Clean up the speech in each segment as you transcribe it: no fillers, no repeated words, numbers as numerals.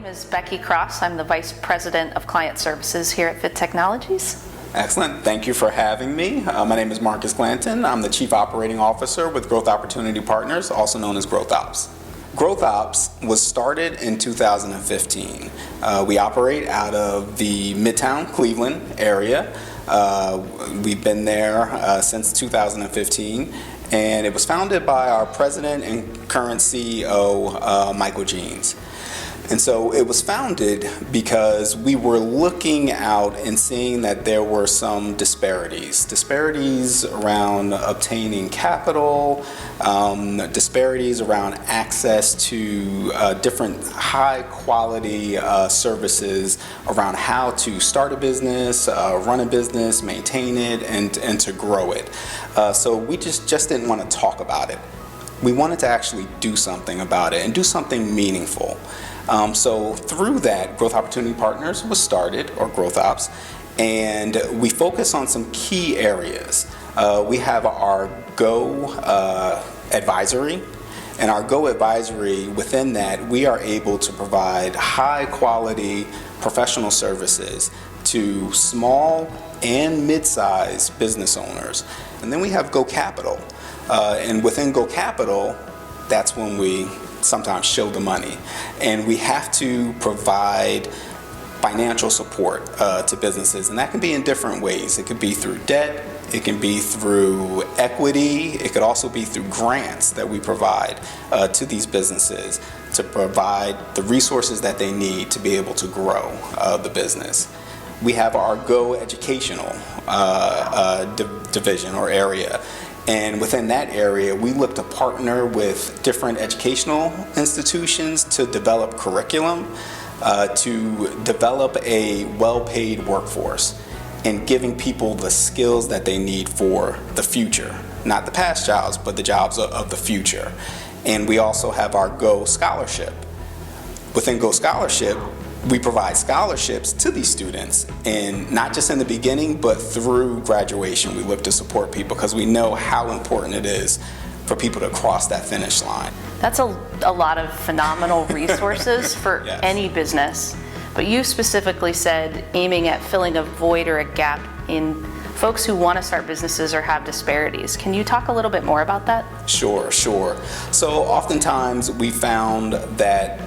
is Becky Cross. I'm the Vice President of Client Services here at Fit Technologies. Excellent. Thank you for having me. My name is Marcus Glanton. I'm the Chief Operating Officer with Growth Opportunity Partners, also known as Growth Ops. Growth Ops was started in 2015. We operate out of the Midtown Cleveland area. We've been there since 2015, and it was founded by our president and current CEO, Michael Jeans. And so it was founded because we were looking out and seeing that there were some disparities around obtaining capital, disparities around access to different high quality services around how to start a business, run a business, maintain it, and to grow it. So we just didn't want to talk about it. We wanted to actually do something about it and do something meaningful. So through that, Growth Opportunity Partners was started, or Growth Ops, and we focus on some key areas. We have our Go Advisory, and our Go Advisory, within that, we are able to provide high quality professional services to small and mid-sized business owners. And then we have Go Capital, and within Go Capital, that's when we sometimes show the money, and we have to provide financial support to businesses, and that can be in different ways. It could be through debt, it can be through equity, it could also be through grants that we provide to these businesses to provide the resources that they need to be able to grow the business. We have our Go Educational division or area. And within that area, we look to partner with different educational institutions to develop curriculum, to develop a well-paid workforce, and giving people the skills that they need for the future. Not the past jobs, but the jobs of the future. And we also have our Go Scholarship. Within Go Scholarship, we provide scholarships to these students, and not just in the beginning, but through graduation. We look to support people because we know how important it is for people to cross that finish line. That's a lot of phenomenal resources for Yes. any business, but you specifically said aiming at filling a void or a gap in folks who want to start businesses or have disparities. Can you talk a little bit more about that? Sure. So oftentimes we found that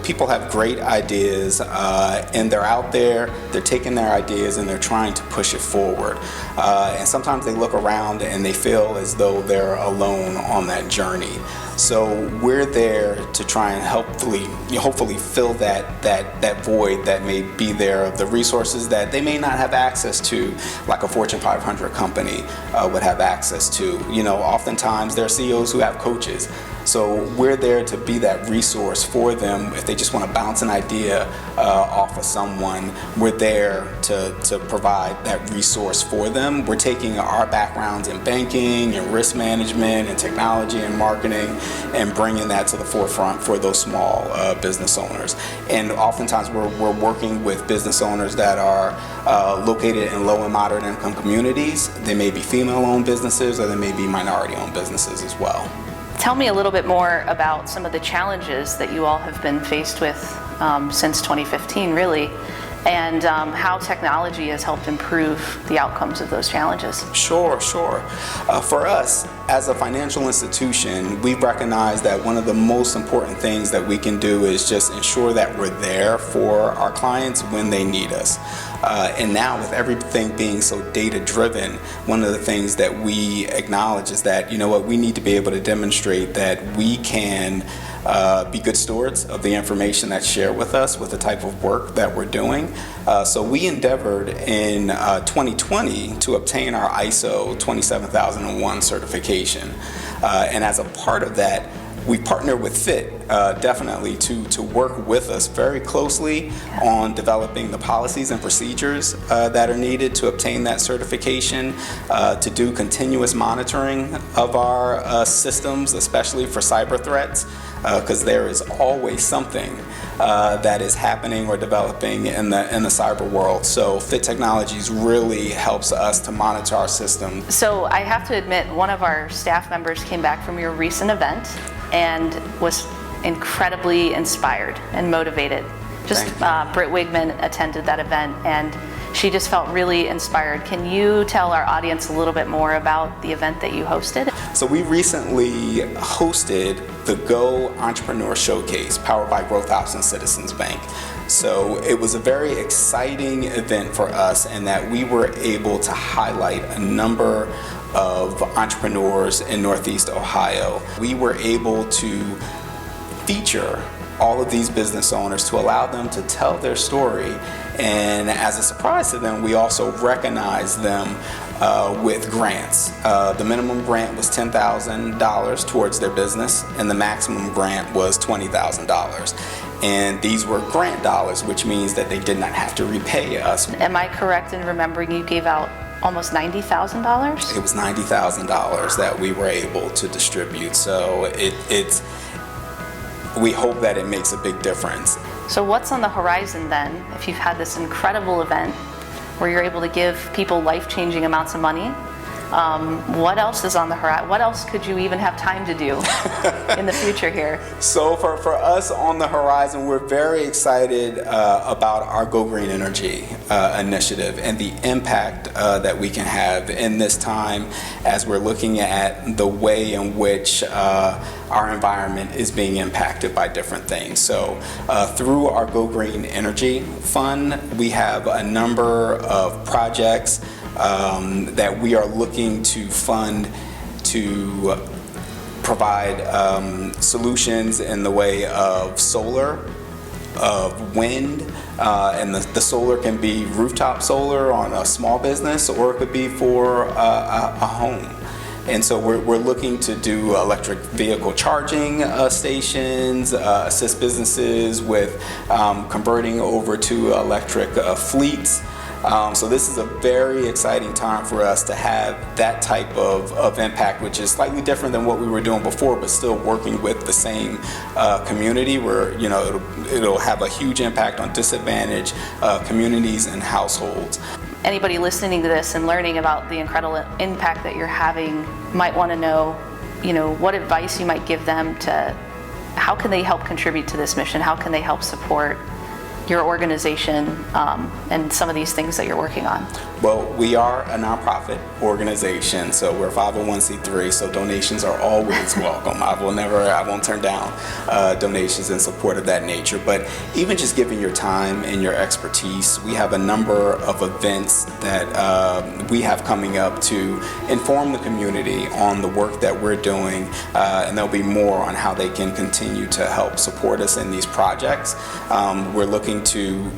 people have great ideas and they're out there, they're taking their ideas and they're trying to push it forward. And sometimes they look around and they feel as though they're alone on that journey. So we're there to try and hopefully fill that void that may be there of the resources that they may not have access to, like a Fortune 500 company would have access to. Oftentimes there are CEOs who have coaches. So we're there to be that resource for them. If they just want to bounce an idea off of someone, we're there to provide that resource for them. We're taking our backgrounds in banking and risk management and technology and marketing and bringing that to the forefront for those small business owners. And oftentimes we're working with business owners that are located in low and moderate income communities. They may be female-owned businesses, or they may be minority-owned businesses as well. Tell me a little bit more about some of the challenges that you all have been faced with since 2015, really, and how technology has helped improve the outcomes of those challenges. Sure. For us, as a financial institution, we recognize that one of the most important things that we can do is just ensure that we're there for our clients when they need us. And now with everything being so data-driven, one of the things that we acknowledge is that, we need to be able to demonstrate that we can be good stewards of the information that's shared with us with the type of work that we're doing. So we endeavored in 2020 to obtain our ISO 27001 certification. And as a part of that, we partner with Fit definitely to work with us very closely on developing the policies and procedures that are needed to obtain that certification, to do continuous monitoring of our systems, especially for cyber threats, because there is always something that is happening or developing in the cyber world. So Fit Technologies really helps us to monitor our system. So I have to admit, one of our staff members came back from your recent event and was incredibly inspired and motivated. Just Thank you. Britt Wigman attended that event, and she just felt really inspired. Can you tell our audience a little bit more about the event that you hosted? So we recently hosted the Go Entrepreneur Showcase, powered by Growth Ops and Citizens Bank. So it was a very exciting event for us in that we were able to highlight a number of entrepreneurs in Northeast Ohio. We were able to feature all of these business owners to allow them to tell their story. And as a surprise to them, we also recognized them with grants. The minimum grant was $10,000 towards their business, and the maximum grant was $20,000. And these were grant dollars, which means that they did not have to repay us. Am I correct in remembering you gave out almost $90,000? It was $90,000 that we were able to distribute. So we hope that it makes a big difference. So what's on the horizon then, if you've had this incredible event where you're able to give people life-changing amounts of money? What else is on the horizon? What else could you even have time to do in the future here? So for us on the horizon, we're very excited about our Go Green Energy initiative and the impact that we can have in this time as we're looking at the way in which our environment is being impacted by different things. So through our Go Green Energy Fund, we have a number of projects that we are looking to fund to provide solutions in the way of solar, of wind, and the solar can be rooftop solar on a small business, or it could be for a home. And so we're looking to do electric vehicle charging stations, assist businesses with converting over to electric fleets. So this is a very exciting time for us to have that type of impact, which is slightly different than what we were doing before, but still working with the same community where, you know, it'll have a huge impact on disadvantaged communities and households. Anybody listening to this and learning about the incredible impact that you're having might want to know, you know, what advice you might give them to how can they help contribute to this mission? How can they help support your organization and some of these things that you're working on? Well, we are a nonprofit organization, so we're 501c3, so donations are always welcome. I won't turn down donations in support of that nature. But even just giving your time and your expertise, we have a number of events that we have coming up to inform the community on the work that we're doing, and there'll be more on how they can continue to help support us in these projects. We're looking to,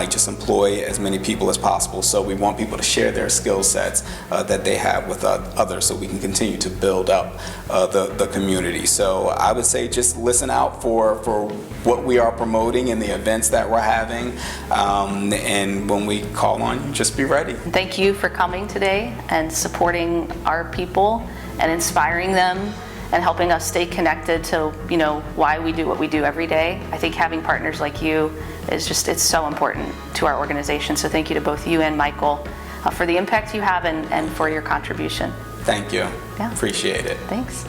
just employ as many people as possible, so we want people to share their skill sets that they have with others so we can continue to build up the community. So I would say just listen out for what we are promoting and the events that we're having, and when we call on you, just be ready. Thank you for coming today and supporting our people and inspiring them and helping us stay connected to why we do what we do every day. I think having partners like you is it's so important to our organization. So thank you to both you and Michael for the impact you have and for your contribution. Thank you. Yeah. Appreciate it. Thanks.